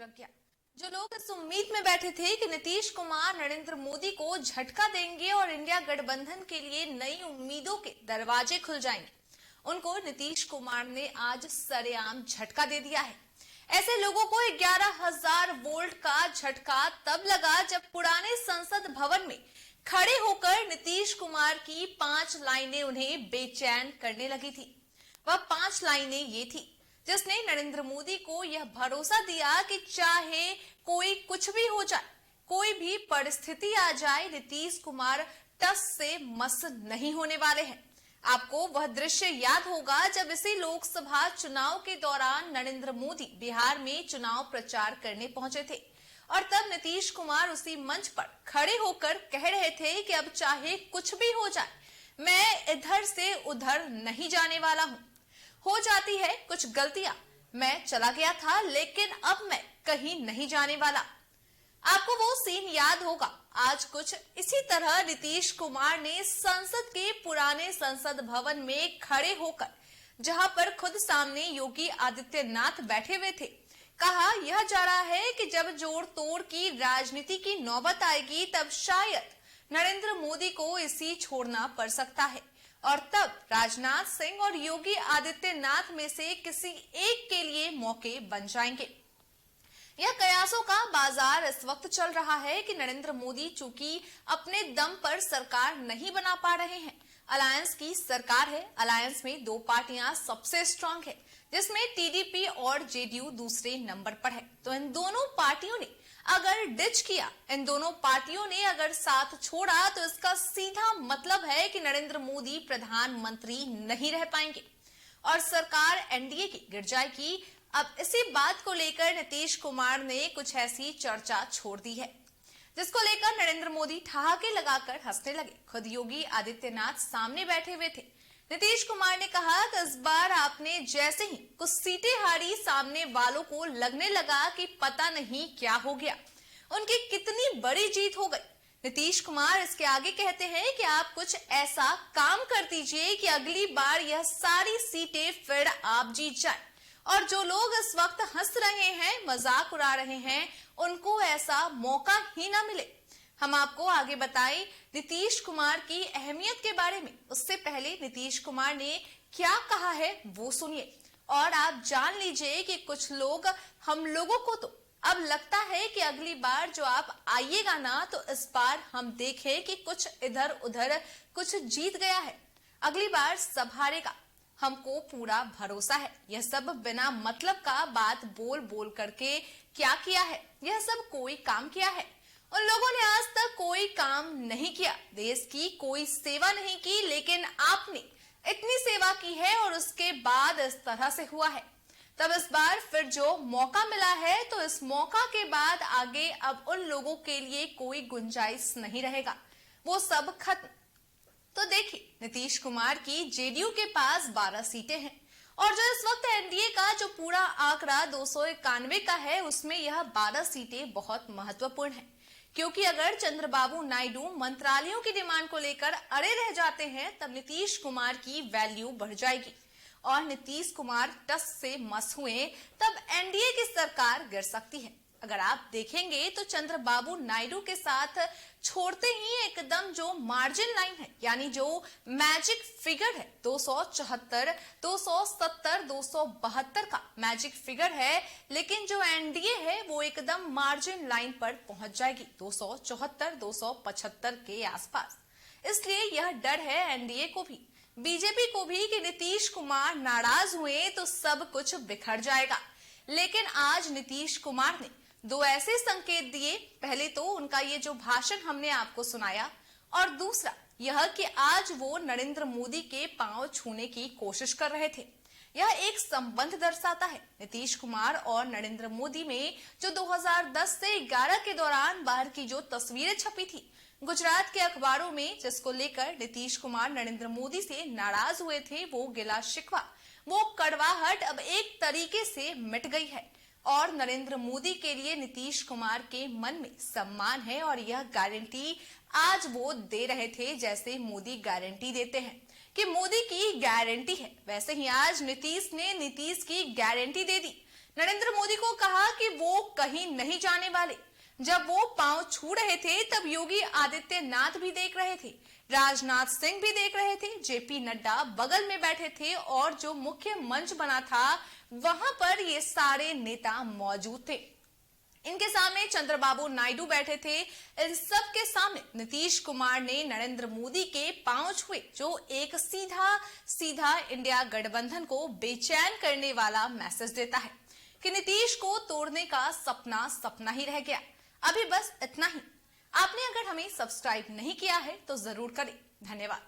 लग गया। जो लोग इस उम्मीद में बैठे थे कि नीतीश कुमार नरेंद्र मोदी को झटका देंगे और इंडिया गठबंधन के लिए नई उम्मीदों के दरवाजे खुल जाएंगे, उनको नीतीश कुमार ने आज सरेआम झटका दे दिया है। ऐसे लोगों को 11,000 वोल्ट का झटका तब लगा जब पुराने संसद भवन में खड़े होकर नीतीश कुमार की 5 लाइनें उन्हें बेचैन करने लगी थी। वह 5 लाइनें ये थी जिसने नरेंद्र मोदी को यह भरोसा दिया कि चाहे कोई कुछ भी हो जाए, कोई भी परिस्थिति आ जाए, नीतीश कुमार टस से मस नहीं होने वाले हैं। आपको वह दृश्य याद होगा जब इसी लोकसभा चुनाव के दौरान नरेंद्र मोदी बिहार में चुनाव प्रचार करने पहुंचे थे और तब नीतीश कुमार उसी मंच पर खड़े होकर कह रहे थे कि अब चाहे कुछ भी हो जाए, मैं इधर से उधर नहीं जाने वाला हूं। हो जाती है कुछ गलतियां, मैं चला गया था लेकिन अब मैं कहीं नहीं जाने वाला। आपको वो सीन याद होगा। आज कुछ इसी तरह नीतीश कुमार ने संसद के पुराने संसद भवन में खड़े होकर, जहां पर खुद सामने योगी आदित्यनाथ बैठे हुए थे, कहा यह जा रहा है कि जब जोड़ तोड़ की राजनीति की नौबत आएगी तब शायद नरेंद्र मोदी को इसी छोड़ना पड़ सकता है और तब राजनाथ सिंह और योगी आदित्यनाथ में से किसी एक के लिए मौके बन जाएंगे। यह कयासों का बाजार इस वक्त चल रहा है कि नरेंद्र मोदी चूंकि अपने दम पर सरकार नहीं बना पा रहे हैं, अलायंस की सरकार है। अलायंस में 2 पार्टियां सबसे स्ट्रांग है, जिसमें टीडीपी और जेडीयू दूसरे नंबर पर है। तो इन दोनों पार्टियों ने अगर डिच किया, इन दोनों पार्टियों ने अगर साथ छोड़ा, तो इसका सीधा मतलब है कि नरेंद्र मोदी प्रधानमंत्री नहीं रह पाएंगे और सरकार एनडीए की गिर जाएगी। अब इसी बात को लेकर नीतीश कुमार ने कुछ ऐसी चर्चा छोड़ दी है जिसको लेकर नरेंद्र मोदी ठहाके लगाकर हंसने लगे। खुद योगी आदित्यनाथ सामने बैठे हुए थे। नीतीश कुमार ने कहा कि इस बार आपने जैसे ही कुछ सीटें हारी, सामने वालों को लगने लगा कि पता नहीं क्या हो गया, उनकी कितनी बड़ी जीत हो गई। नीतीश कुमार इसके आगे कहते हैं कि आप कुछ ऐसा काम कर दीजिए कि अगली बार यह सारी सीटें फिर आप जीत जाए और जो लोग इस वक्त हंस रहे हैं, मजाक उड़ा रहे हैं, उनको ऐसा मौका ही ना मिले। हम आपको आगे बताएं नीतीश कुमार की अहमियत के बारे में। उससे पहले नीतीश कुमार ने क्या कहा है वो सुनिए और आप जान लीजिए कि कुछ लोग, हम लोगों को तो अब लगता है कि अगली बार जो आप आइएगा ना, तो इस बार हम देखें कि कुछ इधर उधर कुछ जीत गया है, अगली बार सब हारेगा, हमको पूरा भरोसा है। यह सब बिना मतलब का बात बोल बोल करके क्या किया है, यह सब कोई काम किया है? उन लोगों ने आज तक कोई काम नहीं किया, देश की कोई सेवा नहीं की, लेकिन आपने इतनी सेवा की है और उसके बाद इस तरह से हुआ है। तब इस बार फिर जो मौका मिला है, तो इस मौका के बाद आगे अब उन लोगों के लिए कोई गुंजाइश नहीं रहेगा, वो सब खत्म। तो देखिए, नीतीश कुमार की जेडीयू के पास 12 सीटें हैं और जो इस वक्त एनडीए का जो पूरा आंकड़ा 291 का है, उसमें यह 12 सीटें बहुत महत्वपूर्ण है, क्योंकि अगर चंद्रबाबू नायडू मंत्रालयों की डिमांड को लेकर अड़े रह जाते हैं, तब नीतीश कुमार की वैल्यू बढ़ जाएगी और नीतीश कुमार टस से मस हुए तब एनडीए की सरकार गिर सकती है। अगर आप देखेंगे तो चंद्रबाबू नायडू के साथ छोड़ते ही एकदम जो मार्जिन लाइन है, यानी जो मैजिक फिगर है, 274, 270, 272 का मैजिक फिगर है, लेकिन जो एनडीए है वो एकदम मार्जिन लाइन पर पहुंच जाएगी 274, 275 के आसपास। इसलिए यह डर है एनडीए को भी, बीजेपी को भी कि नीतीश कुमार नाराज हुए तो सब कुछ बिखर जाएगा। लेकिन आज नीतीश कुमार ने 2 ऐसे संकेत दिए, पहले तो उनका ये जो भाषण हमने आपको सुनाया और दूसरा यह कि आज वो नरेंद्र मोदी के पांव छूने की कोशिश कर रहे थे। यह एक संबंध दर्शाता है नीतीश कुमार और नरेंद्र मोदी में, जो 2010 से 11 के दौरान बाहर की जो तस्वीरें छपी थी गुजरात के अखबारों में, जिसको लेकर नीतीश कुमार नरेंद्र मोदी से नाराज हुए थे, वो गिला शिकवा, वो कड़वाहट अब एक तरीके से मिट गई है और नरेंद्र मोदी के लिए नीतीश कुमार के मन में सम्मान है और यह गारंटी आज वो दे रहे थे जैसे मोदी गारंटी देते हैं कि मोदी की गारंटी है, वैसे ही आज नीतीश ने नीतीश की गारंटी दे दी। नरेंद्र मोदी को कहा कि वो कहीं नहीं जाने वाले। जब वो पांव छू रहे थे तब योगी आदित्यनाथ भी देख रहे थे, राजनाथ सिंह भी देख रहे थे, जेपी नड्डा बगल में बैठे थे और जो मुख्य मंच बना था वहां पर ये सारे नेता मौजूद थे। इनके सामने चंद्रबाबू नायडू बैठे थे। इन सब के सामने नीतीश कुमार ने नरेंद्र मोदी के पांव छुए, जो एक सीधा सीधा इंडिया गठबंधन को बेचैन करने वाला मैसेज देता है कि नीतीश को तोड़ने का सपना सपना ही रह गया। अभी बस इतना ही। आपने अगर हमें सब्सक्राइब नहीं किया है तो जरूर करें। धन्यवाद।